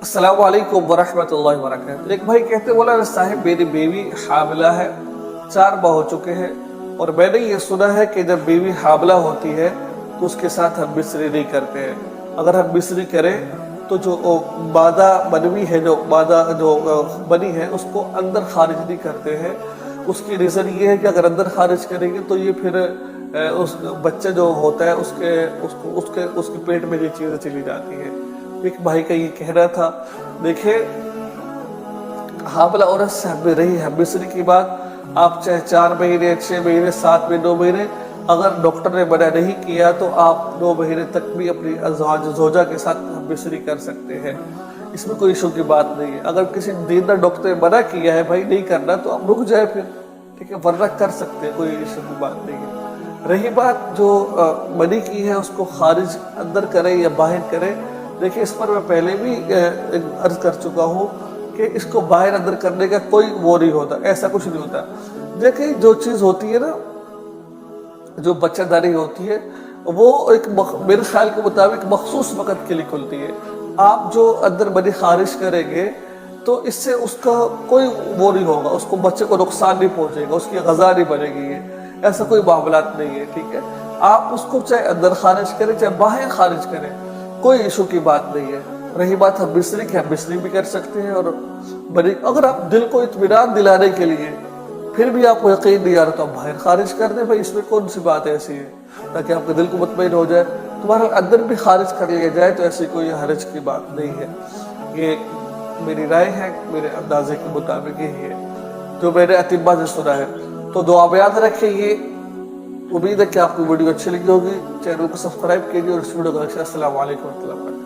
अस्सलाम वालेकुम वरहमतुल्लाहि वबरकातुहू। एक भाई कहते बोला साहिब मेरी बीवी हामिला है, 4 माह हो चुके हैं और मैंने ये सुना है कि जब बीवी हामिला होती है तो उसके साथ हम मिस्री नहीं करते हैं। अगर हम मिस्री करें तो जो मादा बनवी है, जो मादा जो बनी है उसको अंदर खारिज नहीं करते हैं। उसकी रीज़न ये है कि अगर अंदर खारिज करेंगे तो ये फिर उस बच्चा जो होता है उसके पेट में ये चीज़ें चली जाती है। एक भाई का ये कहना था। देखिए, हामिला औरत से हमें रही है मिस्री की बात, आप चाहे 4 महीने 6 महीने 7 महीने 9 महीने, अगर डॉक्टर ने मना नहीं किया तो आप 9 महीने तक भी अपनी जोजा के साथ मिस्री कर सकते हैं। इसमें कोई इशू की बात नहीं है। अगर किसी दीनदार डॉक्टर ने मना किया है भाई नहीं करना तो आप रुक जाए फिर, ठीक है, वरना कर सकते हैं, कोई इशू की बात नहीं है। रही बात जो मनी की है उसको खारिज अंदर करें या बाहर करें, देखिए इस पर मैं पहले भी अर्ज कर चुका हूँ कि इसको बाहर अंदर करने का कोई वो नहीं होता, ऐसा कुछ नहीं होता। देखिए जो चीज़ होती है ना, जो बच्चादारी होती है वो एक मेरे ख्याल के मुताबिक मखसूस वक़्त के लिए खुलती है। आप जो अंदर मनी खारिज करेंगे तो इससे उसका कोई वो नहीं होगा, उसको बच्चे को नुकसान नहीं पहुँचेगा, उसकी ग़ज़ा नहीं बनेगी, ऐसा कोई मामला नहीं है, ठीक है। आप उसको चाहे अंदर खारिज करें चाहे बाहर खारिज करें, कोई इशू की बात नहीं है। रही बात हम मिस्री की, हम मिस्री भी कर सकते हैं। और बड़ी अगर आप दिल को इत्मीनान दिलाने के लिए फिर भी आपको यकीन नहीं आ रहा तो आप बाहर खारिज कर दें, भाई इसमें कौन सी बात ऐसी है, ताकि आपके दिल को मुतमईन हो जाए। तुम्हारा अंदर भी खारिज कर लिया जाए तो ऐसी कोई हरज की बात नहीं है। ये मेरी राय है, मेरे अंदाजे के मुताबिक यही है जो मैंने अतिब्बा से सुना है। तो दुआ में याद रखें। ये उम्मीद है कि आपको वीडियो अच्छी लगी होगी। चैनल को सब्सक्राइब कीजिए और इस वीडियो को। अस्सलाम वालेकुम।